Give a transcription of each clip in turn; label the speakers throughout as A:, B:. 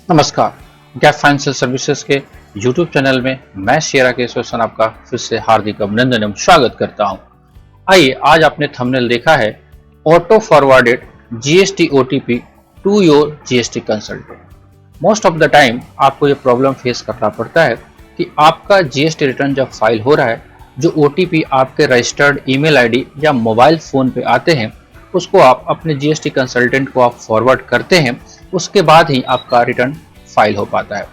A: नमस्कार। Gap financial services के YouTube channel में मैं शेरा के सोशन आपका फिर से हार्दिक अभिनंदन एवं स्वागत करता हूं। आइए, आज आपने थंबनेल देखा है auto forwarded GST OTP to your GST consultant. Most of the time आपको ये प्रॉब्लम फेस करना पड़ता है कि आपका जीएसटी रिटर्न जब फाइल हो रहा है, जो ओटीपी आपके रजिस्टर्ड ईमेल आईडी या मोबाइल फोन पे आते हैं, उसको आप अपने जीएसटी कंसल्टेंट को आप फॉरवर्ड करते हैं, उसके बाद ही आपका रिटर्न फाइल हो पाता है।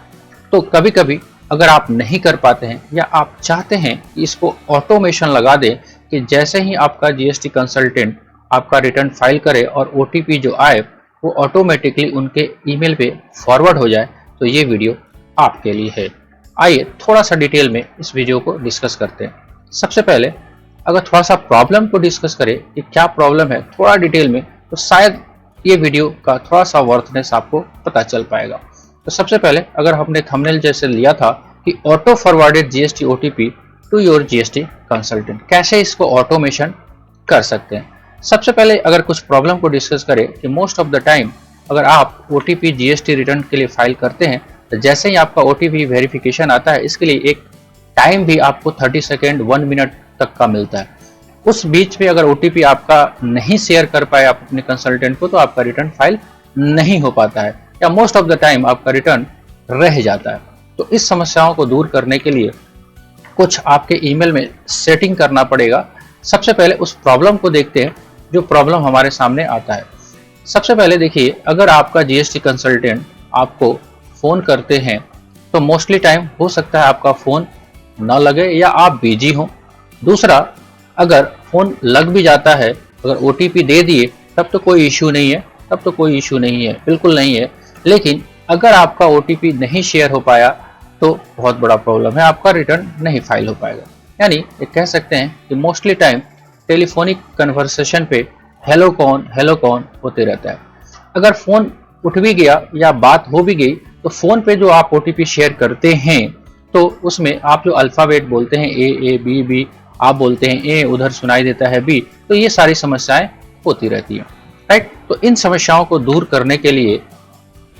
A: तो कभी कभी अगर आप नहीं कर पाते हैं या आप चाहते हैं कि इसको ऑटोमेशन लगा दें कि जैसे ही आपका जीएसटी कंसल्टेंट आपका रिटर्न फाइल करे और ओटीपी जो आए वो ऑटोमेटिकली उनके ईमेल पे फॉरवर्ड हो जाए, तो ये वीडियो आपके लिए है। आइए थोड़ा सा डिटेल में इस वीडियो को डिस्कस करते हैं। सबसे पहले अगर थोड़ा सा प्रॉब्लम को डिस्कस करें कि क्या प्रॉब्लम है थोड़ा डिटेल में, तो शायद ये वीडियो का थोड़ा सा वर्थनेस आपको पता चल पाएगा। तो सबसे पहले अगर हमने थंबनेल जैसे लिया था कि auto forwarded GST OTP to your GST consultant, कैसे इसको ऑटोमेशन कर सकते हैं। सबसे पहले अगर कुछ प्रॉब्लम को डिस्कस करें कि मोस्ट ऑफ द टाइम अगर आप ओटीपी जीएसटी रिटर्न के लिए फाइल करते हैं, तो जैसे ही आपका ओटीपी वेरिफिकेशन आता है, इसके लिए एक टाइम भी आपको 30 सेकेंड 1 मिनट तक का मिलता है। उस बीच में अगर ओटीपी आपका नहीं शेयर कर पाए आप अपने कंसल्टेंट को, तो आपका रिटर्न फाइल नहीं हो पाता है या मोस्ट ऑफ द टाइम आपका रिटर्न रह जाता है। तो इस समस्याओं को दूर करने के लिए कुछ आपके ईमेल में सेटिंग करना पड़ेगा। सबसे पहले उस प्रॉब्लम को देखते हैं जो प्रॉब्लम हमारे सामने आता है। सबसे पहले देखिए, अगर आपका जीएसटी कंसल्टेंट आपको फोन करते हैं तो मोस्टली टाइम हो सकता है आपका फोन न लगे या आप बिजी हो। दूसरा, अगर फोन लग भी जाता है, अगर ओटीपी दे दिए तब तो कोई इश्यू नहीं है, बिल्कुल नहीं है। लेकिन अगर आपका ओटीपी नहीं शेयर हो पाया तो बहुत बड़ा प्रॉब्लम है, आपका रिटर्न नहीं फाइल हो पाएगा। यानी ये कह सकते हैं कि मोस्टली टाइम टेलीफोनिक कन्वर्सेशन पे हेलो कौन होते रहता है। अगर फोन उठ भी गया या बात हो भी गई, तो फोन पे जो आप ओटीपी शेयर करते हैं तो उसमें आप जो अल्फाबेट बोलते हैं ए बी बी, आप बोलते हैं ए, उधर सुनाई देता है बी, तो ये सारी समस्याएं होती रहती हैं, राइट। तो इन समस्याओं को दूर करने के लिए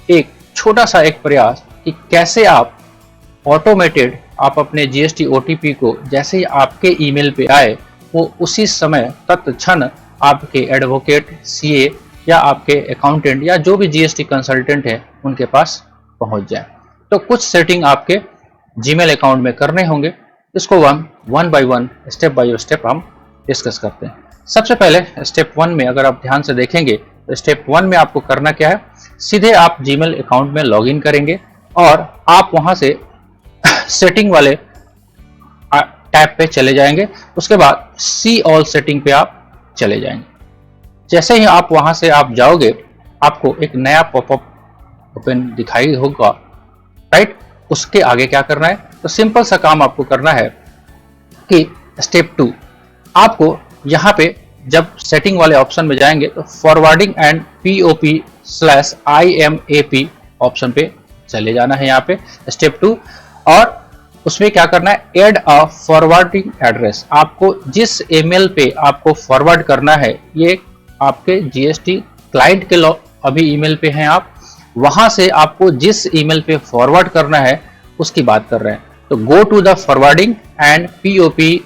A: एक छोटा सा एक प्रयास कि कैसे आप ऑटोमेटेड आप अपने जीएसटी ओटीपी को जैसे ही आपके ईमेल पे आए वो उसी समय तत्क्षण आपके एडवोकेट, सीए या आपके अकाउंटेंट या जो भी जीएसटी कंसल्टेंट है उनके पास पहुंच जाए। तो कुछ सेटिंग आपके जीमेल अकाउंट में करने होंगे। इसको one by one, step by step हम डिस्कस करते हैं। सबसे पहले स्टेप 1 में अगर आप ध्यान से देखेंगे तो स्टेप 1 में आपको करना क्या है, सीधे आप जीमेल अकाउंट में लॉगिन करेंगे और आप वहां से सेटिंग वाले टैब पे चले जाएंगे। उसके बाद सी ऑल सेटिंग पे आप चले जाएंगे। जैसे ही आप वहां से आप जाओगे, आपको एक नया पॉपअप ओपन दिखाई होगा, राइट। उसके आगे क्या करना है, तो सिंपल सा काम आपको करना है कि स्टेप 2 आपको यहाँ पे जब सेटिंग वाले ऑप्शन में जाएंगे तो फॉरवर्डिंग एंड POP/IMAP ऑप्शन पे चले जाना है यहाँ पे स्टेप 2। और उसमें क्या करना है, ऐड अ फॉरवर्डिंग एड्रेस। आपको जिस ईमेल पे आपको फॉरवर्ड करना है, ये आपके जीएसटी क्लाइंट के अभी ईमेल पे हैं आप, वहां से आपको जिस ईमेल पे फॉरवर्ड करना है उसकी बात कर रहे हैं। तो go to the forwarding and POP/IMAP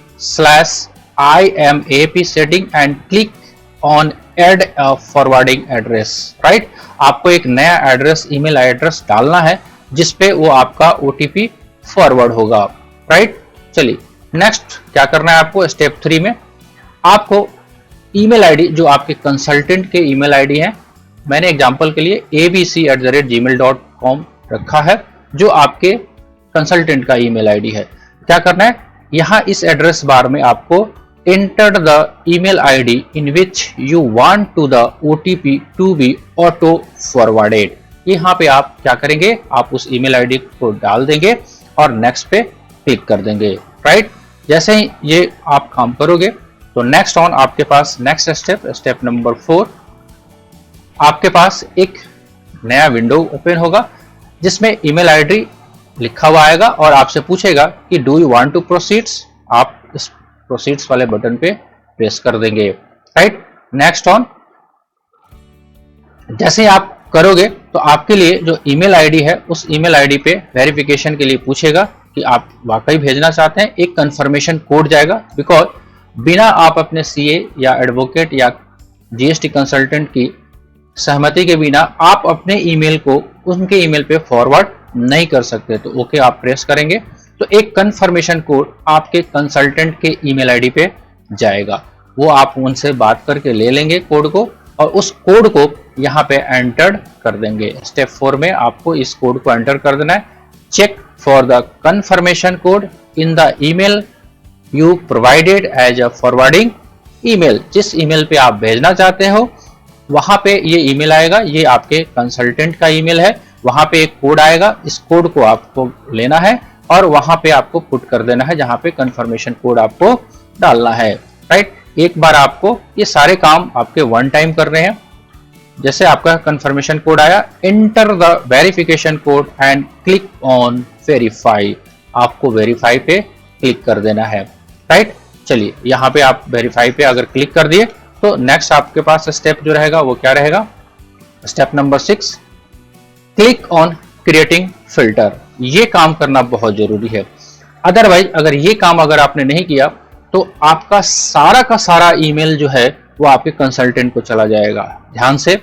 A: setting and click on add a forwarding address, right. आपको एक नया एड्रेस, ईमेल एड्रेस डालना है जिसपे वो आपका ओटीपी फॉरवर्ड होगा, राइट। चलिए नेक्स्ट क्या करना है आपको, स्टेप 3 में आपको ईमेल आईडी जो आपके कंसल्टेंट के ईमेल आईडी है, मैंने एग्जांपल के लिए abc@gmail.com रखा है, जो आपके कंसल्टेंट का ईमेल आईडी है। क्या करना है, यहाँ इस एड्रेस बार में आपको enter the email ID in which you want to the OTP to be auto forwarded. यहाँ पे आप क्या करेंगे, आप उस ईमेल आईडी को डाल देंगे और नेक्स्ट पे क्लिक कर देंगे, राइट। जैसे ही ये आप काम करोगे तो नेक्स्ट ऑन आपके पास नेक्स्ट स्टेप नंबर 4, आपके पास एक नया विंडो ओपन होगा जिसमें ईमेल आईडी लिखा हुआ आएगा और आपसे पूछेगा कि do you want to proceeds. आप इस प्रोसीड्स वाले बटन पे प्रेस कर देंगे, राइट। नेक्स्ट ऑन जैसे आप करोगे तो आपके लिए जो ईमेल आईडी है उस ईमेल आईडी पे वेरिफिकेशन के लिए पूछेगा कि आप वाकई भेजना चाहते हैं। एक कंफर्मेशन कोड जाएगा, बिकॉज बिना आप अपने सीए या एडवोकेट या जीएसटी कंसल्टेंट की सहमति के बिना आप अपने ईमेल को उनके ईमेल पे फॉरवर्ड नहीं कर सकते। तो ओके आप प्रेस करेंगे तो एक कंफर्मेशन कोड आपके कंसल्टेंट के ईमेल आईडी पे जाएगा। वो आप उनसे बात करके ले लेंगे कोड को और उस कोड को यहाँ पे एंटर कर देंगे। स्टेप 4 में आपको इस कोड को एंटर कर देना है। Check for the confirmation code in the email you provided as a forwarding email. जिस ईमेल पे आप भेजना चाहते हो वहां पे ये ईमेल आएगा, ये आपके कंसल्टेंट का ईमेल है। वहां पे एक कोड आएगा, इस कोड को आपको लेना है और वहां पे आपको पुट कर देना है जहां पे कंफर्मेशन कोड आपको डालना है। राइट, एक बार आपको ये सारे काम आपके वन टाइम करने हैं। जैसे आपका कंफर्मेशन कोड आया, enter the verification code and click on verify. आपको वेरीफाई पे क्लिक कर देना है। राइट, चलिए यहाँ पे आप वेरीफाई पे अगर क्लिक कर दिए तो नेक्स्ट आपके पास स्टेप जो रहेगा वो क्या रहेगा? Step number 6, click on creating filter. ये काम करना बहुत जरूरी है। अदरवाइज अगर ये काम अगर आपने नहीं किया तो आपका सारा का सारा ईमेल जो है वो आपके कंसल्टेंट को चला जाएगा। ध्यान से,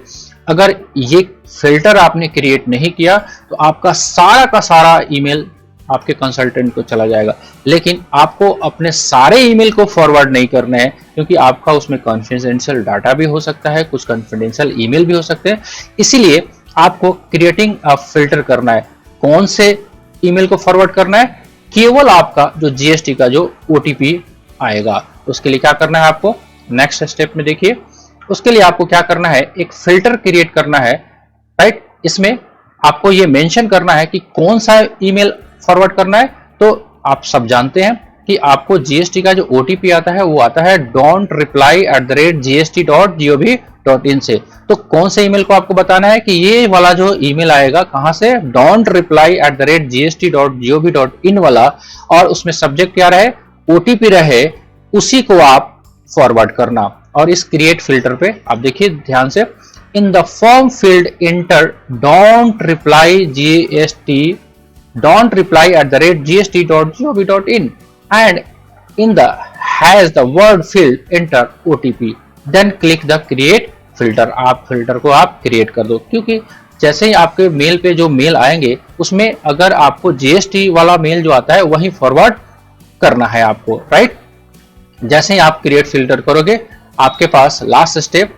A: अगर ये फिल्टर आपने क्रिएट नहीं किया तो आपका सारा का सारा ईमेल आपके कंसल्टेंट को चला जाएगा। लेकिन आपको अपने सारे ईमेल को फॉरवर्ड नहीं करना है, क्योंकि आपका उसमें कॉन्फिडेंशियल डाटा भी हो सकता है, कुछ कॉन्फिडेंशियल ईमेल भी हो सकते हैं। इसीलिए आपको क्रिएटिंग अ फिल्टर करना है। कौन से ईमेल को फॉरवर्ड करना है? केवल आपका जो जीएसटी का जो ओटीपी आएगा। उसके लिए क्या करना है आपको? नेक्स्ट स्टेप में देखिए, उसके लिए आपको क्या करना है, एक फिल्टर क्रिएट करना है। राइट, इसमें आपको ये मेंशन करना है कि कौन सा ईमेल फॉरवर्ड करना है। तो आप सब जानते हैं कि आपको जीएसटी का जो ओटीपी आता है वो आता है don't.reply@gst.gov.in से। तो कौन से ईमेल को आपको बताना है कि ये वाला जो ईमेल आएगा कहां से? don't.reply@gst.gov.in वाला, और उसमें सब्जेक्ट क्या रहे? ओटीपी रहे, उसी को आप फॉरवर्ड करना। और इस क्रिएट फिल्टर पे आप देखिए ध्यान से, in the form field inter don't reply@gst.gov.in and in the has the word field enter OTP, then click the create filter। आप फिल्टर को आप क्रिएट कर दो, क्योंकि जैसे ही आपके मेल पे जो मेल आएंगे उसमें अगर आपको जीएसटी वाला मेल जो आता है वही फॉरवर्ड करना है आपको। राइट, जैसे ही आप क्रिएट फिल्टर करोगे आपके पास last step,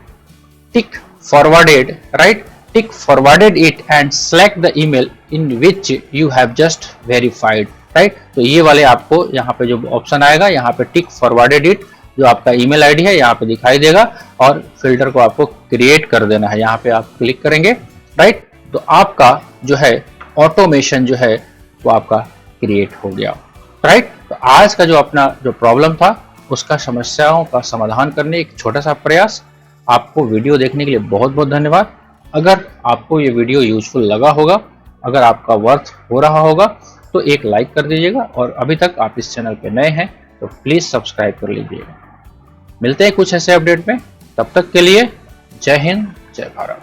A: tick forwarded. Right, tick forwarded it and select the email in which you have just verified. Right, तो ये वाले आपको यहाँ पे जो ऑप्शन आएगा, यहाँ पे टिक फॉरवर्डेड इट, जो आपका ईमेल आईडी है यहाँ पे दिखाई देगा, और फिल्टर को आपको क्रिएट कर देना है। यहाँ पे आप क्लिक करेंगे। राइट, तो आपका जो है ऑटोमेशन जो है वो आपका क्रिएट हो गया। राइट, तो आज का जो अपना जो प्रॉब्लम था उसका समस्याओं का समाधान करने एक छोटा सा प्रयास। आपको वीडियो देखने के लिए बहुत बहुत धन्यवाद। अगर आपको ये वीडियो यूजफुल लगा होगा, अगर आपका वर्थ हो रहा होगा तो एक लाइक कर दीजिएगा, और अभी तक आप इस चैनल पे नए हैं तो प्लीज सब्सक्राइब कर लीजिएगा। मिलते हैं कुछ ऐसे अपडेट में, तब तक के लिए जय हिंद, जय भारत।